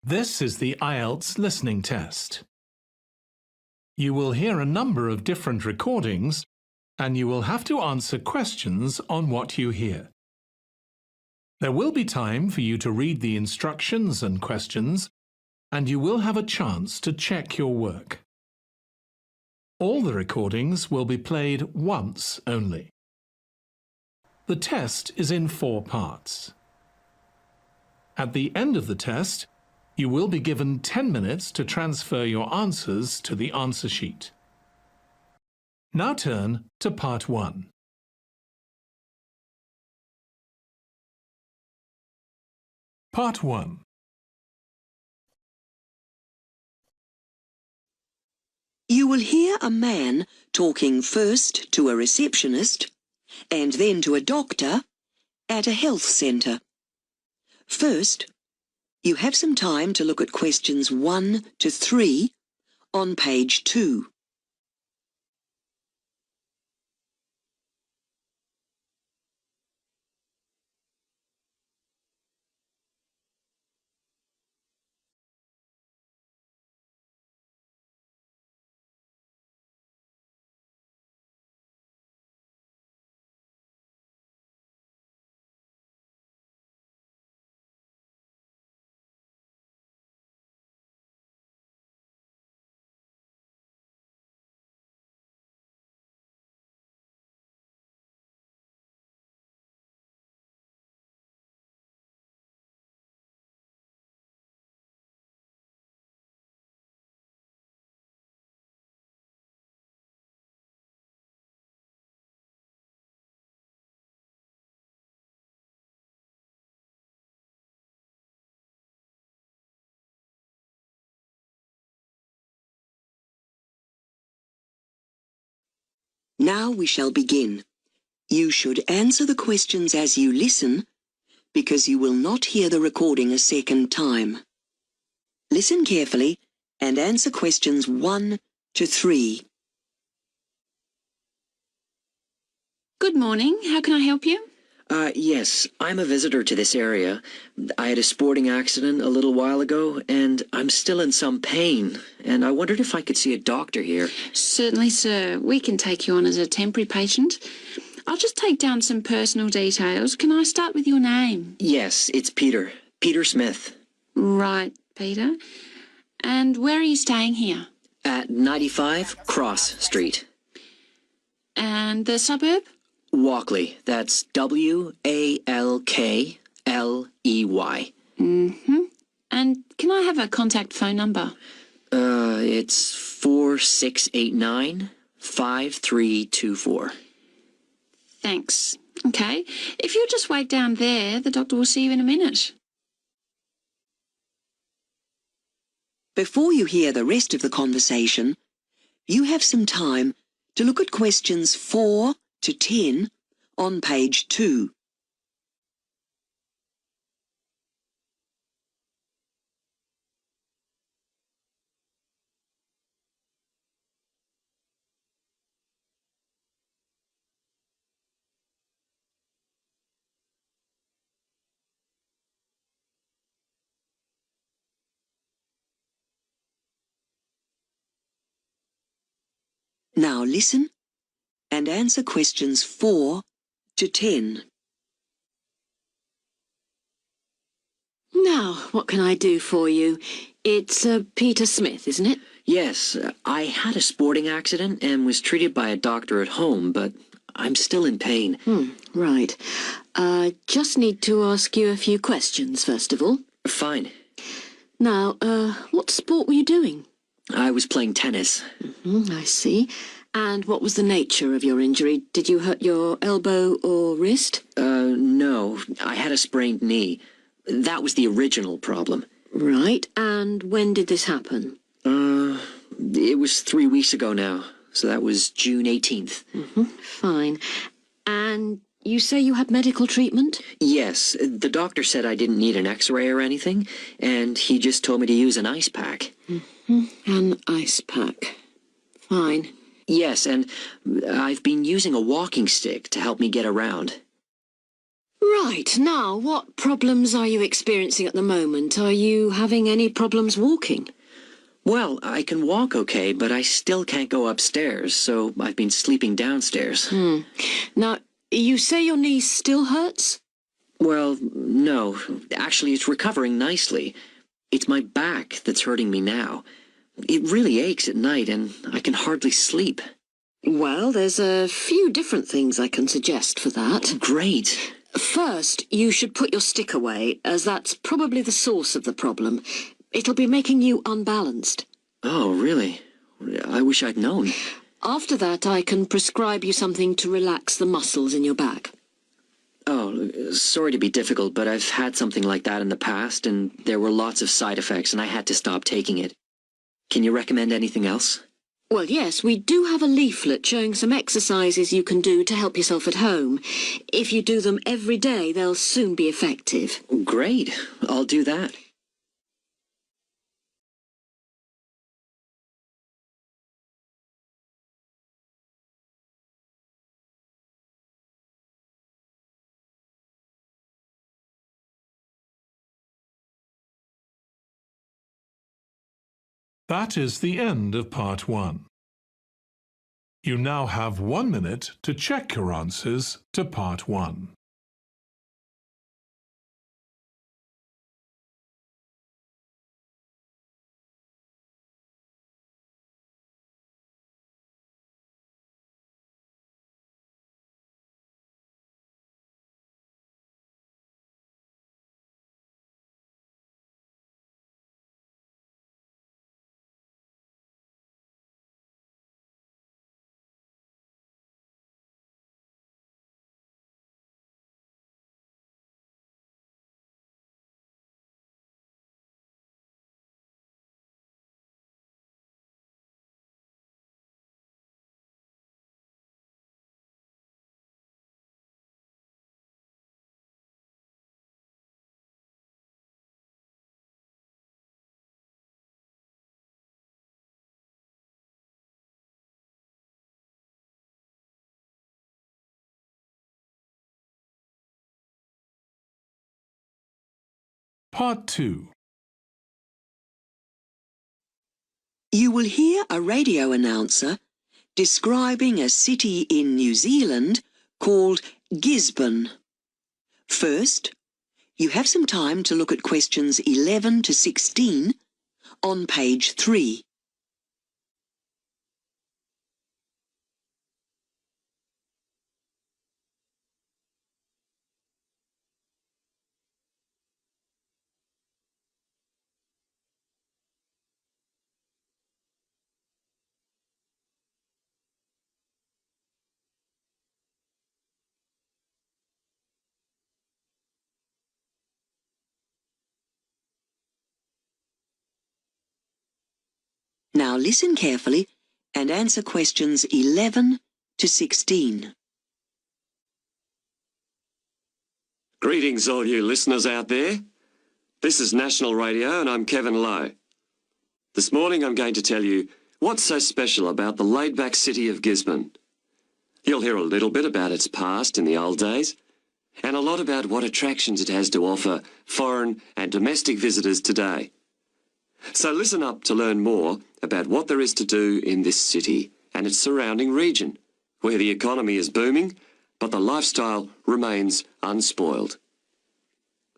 This is the IELTS listening test. You will hear a number of different recordings and you will have to answer questions on what you hear. There will be time for you to read the instructions and questions, and you will have a chance to check your work. All the recordings will be played once only. The test is in 4 parts. At the end of the test, you will be given 10 minutes to transfer your answers to the answer sheet. Now turn to Part 1. Part 1. You will hear a man talking first to a receptionist and then to a doctor at a health centre. First, you have some time to look at questions 1 to 3 on page 2. Now we shall begin. You should answer the questions as you listen, because you will not hear the recording a second time. Listen carefully and answer questions 1 to 3. Good morning. How can I help you? Yes, I'm a visitor to this area. I had a sporting accident a little while ago, and I'm still in some pain, and I wondered if I could see a doctor here. Certainly, sir. We can take you on as a temporary patient. I'll just take down some personal details. Can I start with your name? Yes, it's Peter. Peter Smith. Right, Peter. And where are you staying here? At 95 Cross Street. And the suburb? Walkley. That's Walkley. And can I have a contact phone number? It's 4689-5324. Thanks. Okay. If you'll just wait down there, the doctor will see you in a minute. Before you hear the rest of the conversation, you have some time to look at questions 4 to 10 on page 2. Now listen and answer questions 4 to 10. Now, what can I do for you? It's Peter Smith, isn't it? Yes, I had a sporting accident and was treated by a doctor at home, but I'm still in pain. Right. Just need to ask you a few questions, first of all. Fine. Now, what sport were you doing? I was playing tennis. I see. And what was the nature of your injury? Did you hurt your elbow or wrist? No. I had a sprained knee. That was the original problem. Right. And when did this happen? It was 3 weeks ago now. So that was June 18th. Fine. And you say you had medical treatment? Yes. The doctor said I didn't need an x-ray or anything, and he just told me to use an ice pack. An ice pack. Fine. Yes, and I've been using a walking stick to help me get around. Right, now, what problems are you experiencing at the moment? Are you having any problems walking? Well, I can walk okay, but I still can't go upstairs, so I've been sleeping downstairs. Now, you say your knee still hurts? Well, no. Actually, it's recovering nicely. It's my back that's hurting me now. It really aches at night, and I can hardly sleep. Well, there's a few different things I can suggest for that. Great. First, you should put your stick away, as that's probably the source of the problem. It'll be making you unbalanced. Oh, really? I wish I'd known. After that, I can prescribe you something to relax the muscles in your back. Oh, sorry to be difficult, but I've had something like that in the past, and there were lots of side effects, and I had to stop taking it. Can you recommend anything else? Well, yes, we do have a leaflet showing some exercises you can do to help yourself at home. If you do them every day, they'll soon be effective. Great. I'll do that. That is the end of part 1. You now have 1 minute to check your answers to part 1. Part 2. You will hear a radio announcer describing a city in New Zealand called Gisborne. First, you have some time to look at questions 11 to 16 on page 3. Now listen carefully and answer questions 11 to 16. Greetings, all you listeners out there. This is National Radio and I'm Kevin Lowe. This morning I'm going to tell you what's so special about the laid-back city of Gisborne. You'll hear a little bit about its past in the old days and a lot about what attractions it has to offer foreign and domestic visitors today. So listen up to learn more about what there is to do in this city and its surrounding region, where the economy is booming, but the lifestyle remains unspoiled.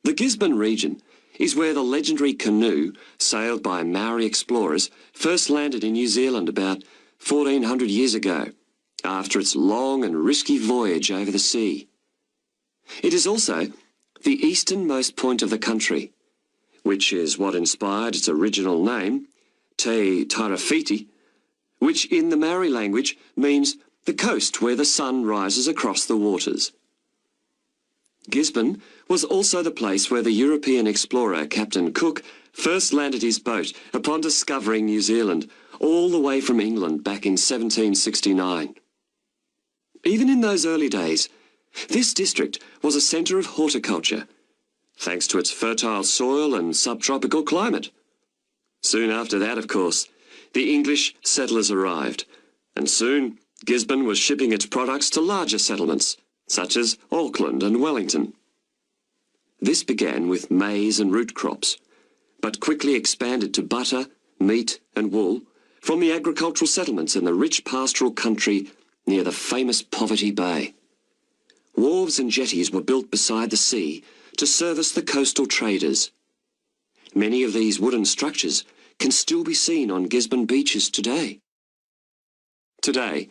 The Gisborne region is where the legendary canoe, sailed by Maori explorers, first landed in New Zealand about 1400 years ago, after its long and risky voyage over the sea. It is also the easternmost point of the country, which is what inspired its original name, Te Tairawhiti, which in the Maori language means the coast where the sun rises across the waters. Gisborne was also the place where the European explorer Captain Cook first landed his boat upon discovering New Zealand, all the way from England back in 1769. Even in those early days, this district was a centre of horticulture, thanks to its fertile soil and subtropical climate. Soon after that, of course, the English settlers arrived, and soon Gisborne was shipping its products to larger settlements, such as Auckland and Wellington, This began with maize and root crops, but quickly expanded to butter, meat and wool from the agricultural settlements in the rich pastoral country near the famous Poverty Bay. Wharves and jetties were built beside the sea to service the coastal traders. Many of these wooden structures can still be seen on Gisborne beaches today. Today,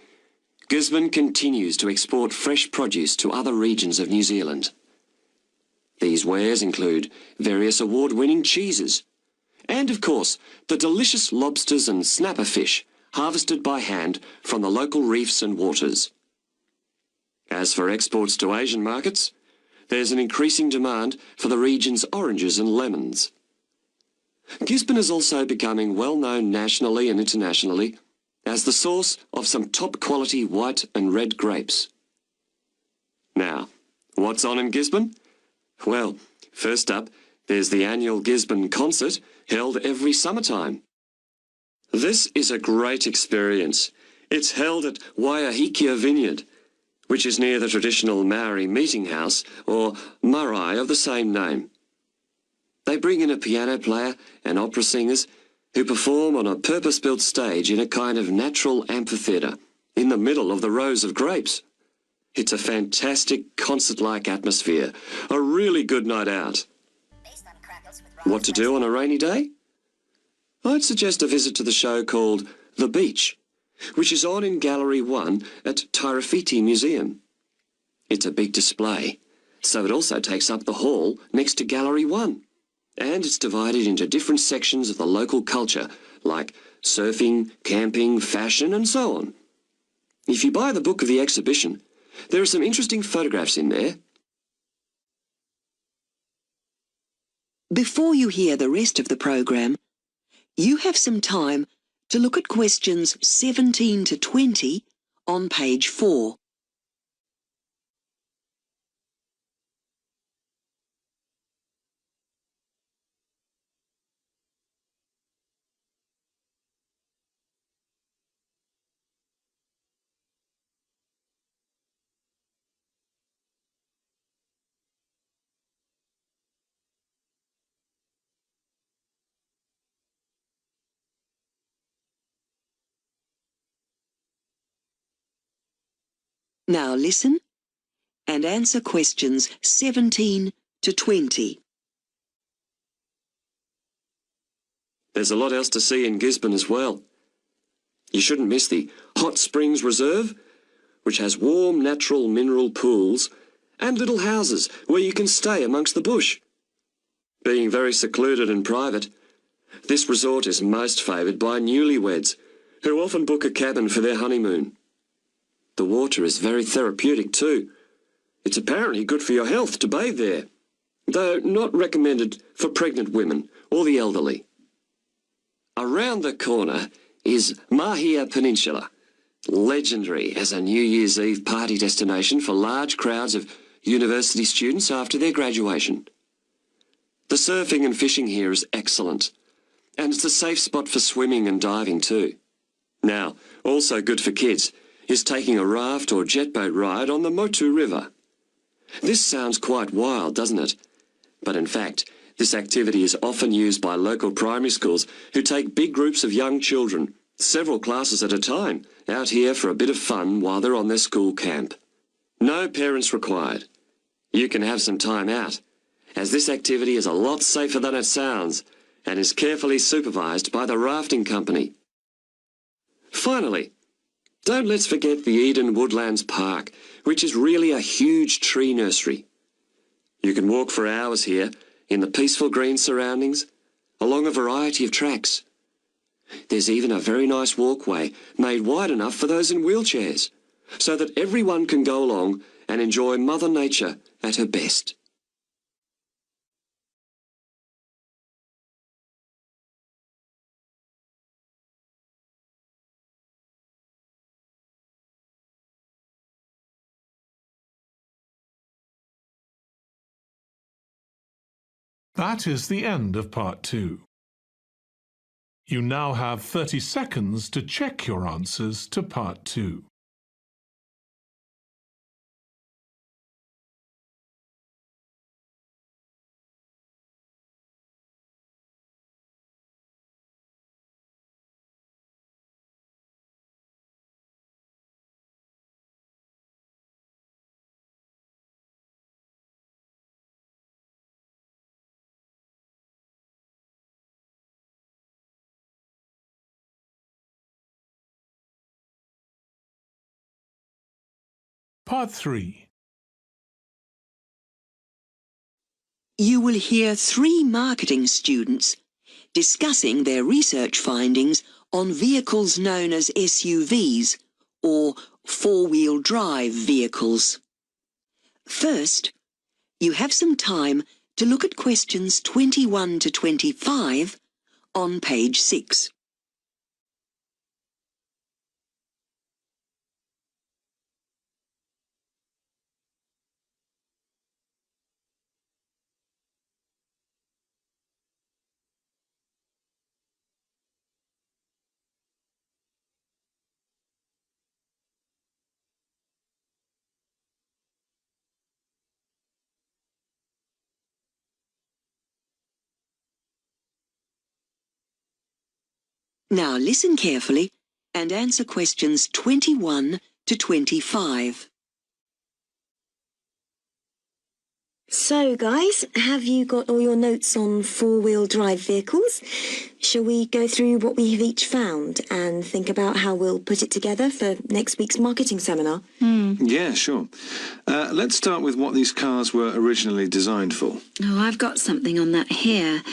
Gisborne continues to export fresh produce to other regions of New Zealand. These wares include various award-winning cheeses and, of course, the delicious lobsters and snapper fish harvested by hand from the local reefs and waters. As for exports to Asian markets, there's an increasing demand for the region's oranges and lemons. Gisborne is also becoming well known nationally and internationally as the source of some top-quality white and red grapes. Now, what's on in Gisborne? Well, first up, there's the annual Gisborne concert held every summertime. This is a great experience. It's held at Waiahikia Vineyard, which is near the traditional Maori meeting house, or marae of the same name. They bring in a piano player and opera singers who perform on a purpose-built stage in a kind of natural amphitheatre in the middle of the rows of grapes. It's a fantastic concert-like atmosphere, a really good night out. What to do on a rainy day? I'd suggest a visit to the show called The Beach, which is on in Gallery 1 at Tairawhiti Museum. It's a big display, so it also takes up the hall next to Gallery 1. And it's divided into different sections of the local culture, like surfing, camping, fashion, and so on. If you buy the book of the exhibition, there are some interesting photographs in there. Before you hear the rest of the program, you have some time to look at questions 17 to 20 on page 4. Now listen and answer questions 17 to 20. There's a lot else to see in Gisborne as well. You shouldn't miss the Hot Springs Reserve, which has warm natural mineral pools and little houses where you can stay amongst the bush. Being very secluded and private, this resort is most favoured by newlyweds, who often book a cabin for their honeymoon. The water is very therapeutic too. It's apparently good for your health to bathe there, though not recommended for pregnant women or the elderly. Around the corner is Mahia Peninsula, legendary as a New Year's Eve party destination for large crowds of university students after their graduation. The surfing and fishing here is excellent, and it's a safe spot for swimming and diving too. Now, also good for kids is taking a raft or jet boat ride on the Motu River. This sounds quite wild, doesn't it? But in fact, this activity is often used by local primary schools who take big groups of young children, several classes at a time, out here for a bit of fun while they're on their school camp. No parents required. You can have some time out, as this activity is a lot safer than it sounds and is carefully supervised by the rafting company. Finally, don't let's forget the Eden Woodlands Park, which is really a huge tree nursery. You can walk for hours here in the peaceful green surroundings, along a variety of tracks. There's even a very nice walkway made wide enough for those in wheelchairs, so that everyone can go along and enjoy Mother Nature at her best. That is the end of part 2. You now have 30 seconds to check your answers to part 2. Part 3. You will hear 3 marketing students discussing their research findings on vehicles known as SUVs, or four-wheel drive vehicles. First, you have some time to look at questions 21 to 25 on page 6. Now listen carefully and answer questions 21 to 25. So, guys, have you got all your notes on four-wheel drive vehicles? Shall we go through what we have each found and think about how we'll put it together for next week's marketing seminar? Yeah, sure. Let's start with what these cars were originally designed for. Oh, I've got something on that here.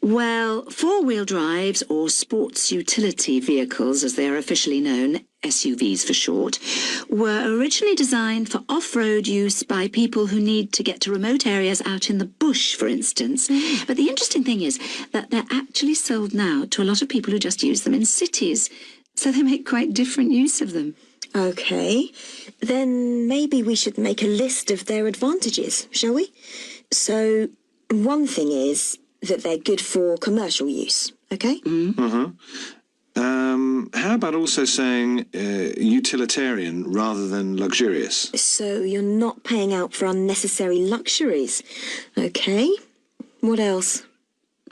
Well, four-wheel drives, or sports utility vehicles as they are officially known, SUVs for short, were originally designed for off-road use by people who need to get to remote areas out in the bush, for instance. But the interesting thing is that they're actually sold now to a lot of people who just use them in cities, so they make quite different use of them. Okay, then maybe we should make a list of their advantages, shall we? So, one thing is that they're good for commercial use, okay? How about also saying utilitarian rather than luxurious? So you're not paying out for unnecessary luxuries. Okay, what else?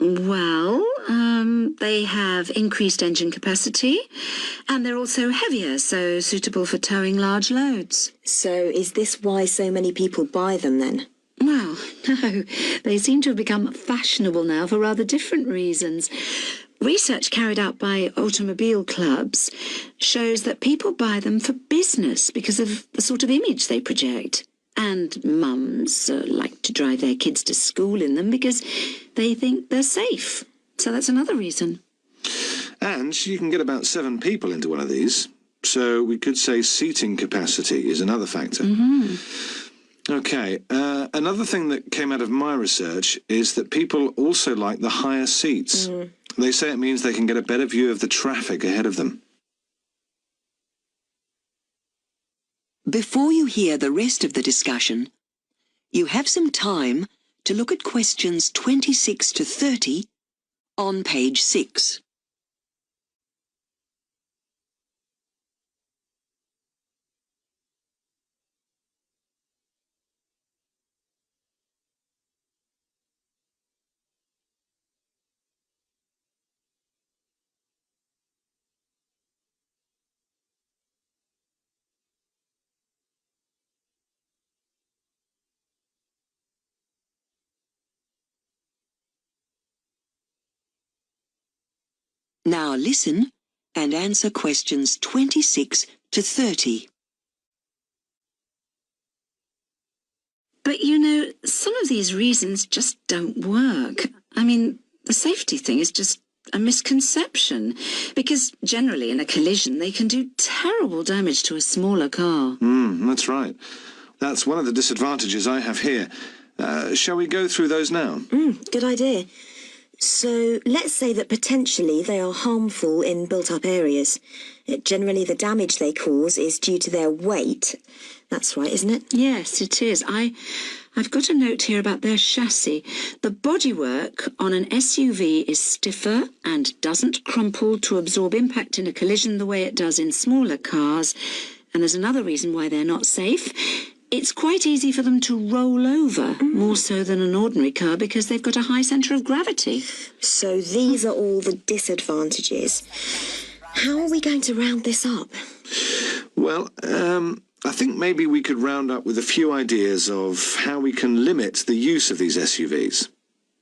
Well, they have increased engine capacity, and they're also heavier, so suitable for towing large loads. So is this why so many people buy them then? Well, no, they seem to have become fashionable now for rather different reasons. Research carried out by automobile clubs shows that people buy them for business because of the sort of image they project. And mums like to drive their kids to school in them because they think they're safe. So that's another reason. And you can get about 7 people into one of these. So we could say seating capacity is another factor. Okay, another thing that came out of my research is that people also like the higher seats. They say it means they can get a better view of the traffic ahead of them. Before you hear the rest of the discussion, you have some time to look at questions 26 to 30 on page 6. Now listen and answer questions 26 to 30. But you know, some of these reasons just don't work. I mean, the safety thing is just a misconception, because generally in a collision they can do terrible damage to a smaller car. That's right. That's one of the disadvantages I have here. Shall we go through those now? Good idea. So let's say that potentially they are harmful in built-up areas. Generally the damage they cause is due to their weight. That's right, isn't it? Yes, it is. I've got a note here about their chassis. The bodywork on an SUV is stiffer and doesn't crumple to absorb impact in a collision the way it does in smaller cars. And there's another reason why they're not safe. It's quite easy for them to roll over, more so than an ordinary car, because they've got a high centre of gravity. So these are all the disadvantages. How are we going to round this up? Well, I think maybe we could round up with a few ideas of how we can limit the use of these SUVs.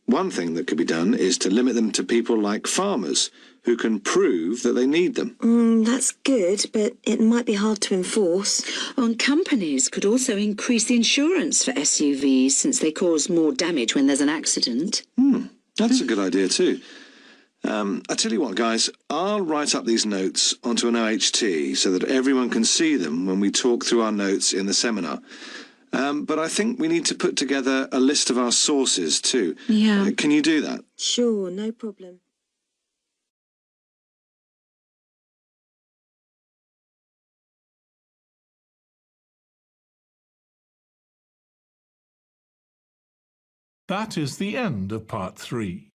One thing that could be done is to limit them to people like farmers who can prove that they need them. That's good, but it might be hard to enforce. And companies could also increase the insurance for SUVs since they cause more damage when there's an accident. That's a good idea too. I tell you what, guys, I'll write up these notes onto an OHT so that everyone can see them when we talk through our notes in the seminar. But I think we need to put together a list of our sources too. Yeah. Can you do that? Sure, no problem. That is the end of part 3.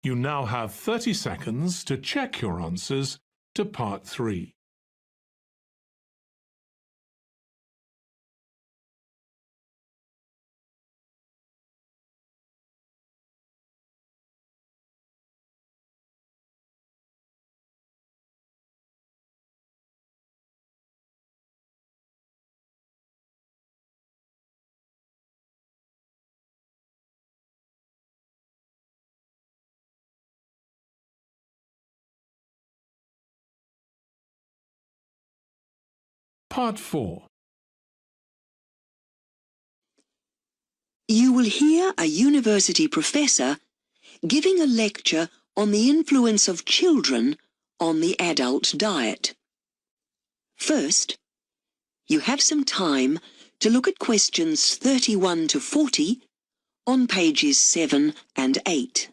You now have 30 seconds to check your answers to part 3. Part 4. You will hear a university professor giving a lecture on the influence of children on the adult diet. First, you have some time to look at questions 31 to 40 on pages 7 and 8.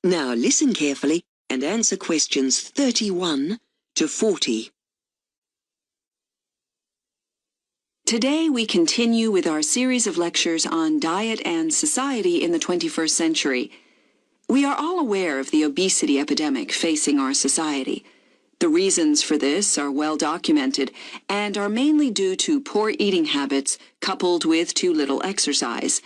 Now listen carefully and answer questions 31 to 40. Today we continue with our series of lectures on diet and society in the 21st century. We are all aware of the obesity epidemic facing our society. The reasons for this are well documented and are mainly due to poor eating habits coupled with too little exercise.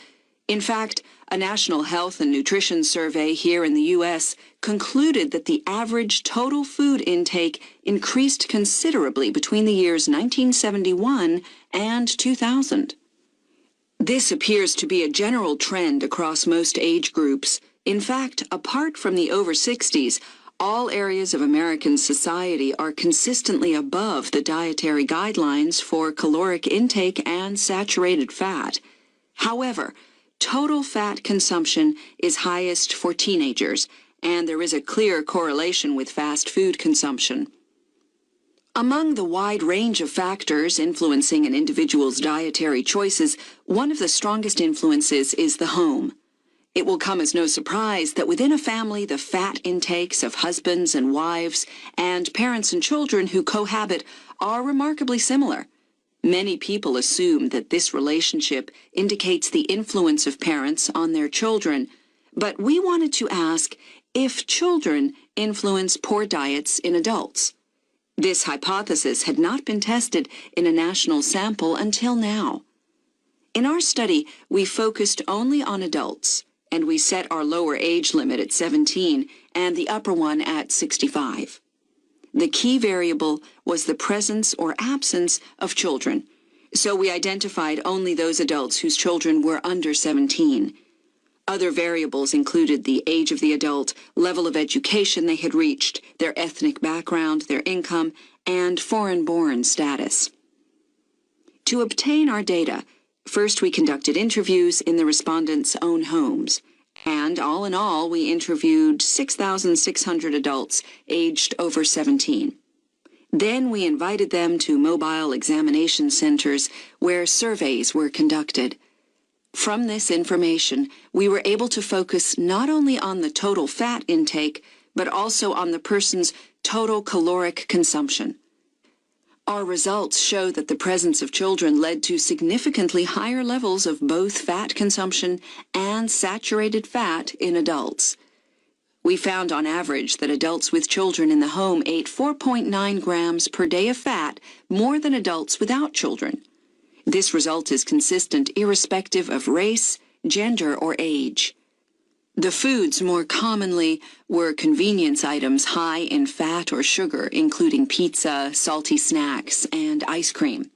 In fact, a National Health and Nutrition Survey here in the U.S. concluded that the average total food intake increased considerably between the years 1971 and 2000. This appears to be a general trend across most age groups. In fact, apart from the over 60s, all areas of American society are consistently above the dietary guidelines for caloric intake and saturated fat. However, total fat consumption is highest for teenagers, and there is a clear correlation with fast food consumption. Among the wide range of factors influencing an individual's dietary choices, one of the strongest influences is the home. It will come as no surprise that within a family, the fat intakes of husbands and wives and parents and children who cohabit are remarkably similar. Many people assume that this relationship indicates the influence of parents on their children, but we wanted to ask if children influence poor diets in adults. This hypothesis had not been tested in a national sample until now. In our study, we focused only on adults, and we set our lower age limit at 17 and the upper one at 65. The key variable was the presence or absence of children, so we identified only those adults whose children were under 17. Other variables included the age of the adult, level of education they had reached, their ethnic background, their income, and foreign-born status. To obtain our data, first we conducted interviews in the respondents' own homes, and all in all, we interviewed 6,600 adults aged over 17. Then we invited them to mobile examination centers where surveys were conducted. From this information, we were able to focus not only on the total fat intake, but also on the person's total caloric consumption. Our results show that the presence of children led to significantly higher levels of both fat consumption and saturated fat in adults. We found on average that adults with children in the home ate 4.9 grams per day of fat more than adults without children. This result is consistent irrespective of race, gender, or age. The foods more commonly were convenience items high in fat or sugar, including pizza, salty snacks, and ice cream.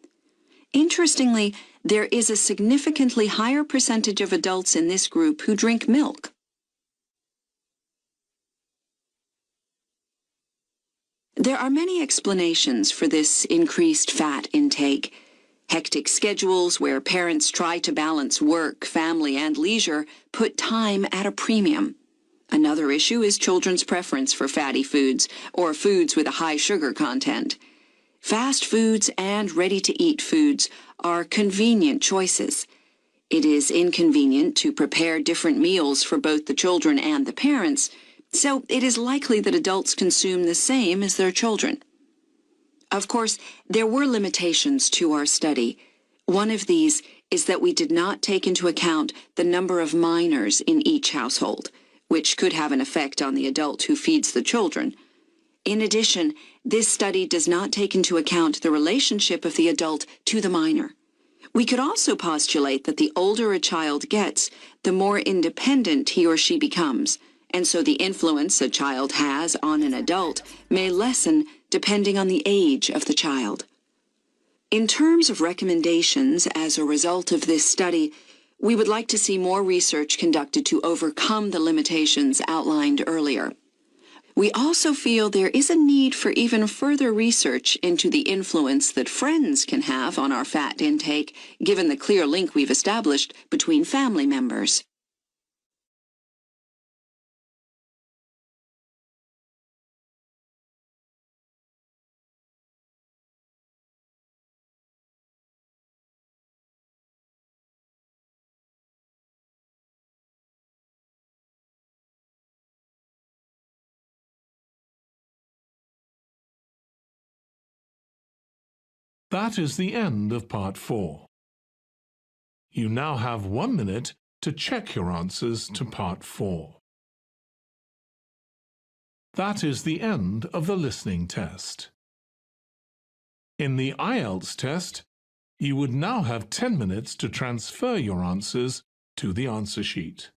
Interestingly, there is a significantly higher percentage of adults in this group who drink milk. There are many explanations for this increased fat intake. Hectic schedules where parents try to balance work, family, and leisure put time at a premium. Another issue is children's preference for fatty foods or foods with a high sugar content. Fast foods and ready-to-eat foods are convenient choices. It is inconvenient to prepare different meals for both the children and the parents, so it is likely that adults consume the same as their children. Of course, there were limitations to our study. One of these is that we did not take into account the number of minors in each household, which could have an effect on the adult who feeds the children. In addition, this study does not take into account the relationship of the adult to the minor. We could also postulate that the older a child gets, the more independent he or she becomes, and so the influence a child has on an adult may lessen depending on the age of the child. In terms of recommendations as a result of this study, we would like to see more research conducted to overcome the limitations outlined earlier. We also feel there is a need for even further research into the influence that friends can have on our fat intake, given the clear link we've established between family members. That is the end of Part 4. You now have 1 minute to check your answers to Part 4. That is the end of the listening test. In the IELTS test, you would now have 10 minutes to transfer your answers to the answer sheet.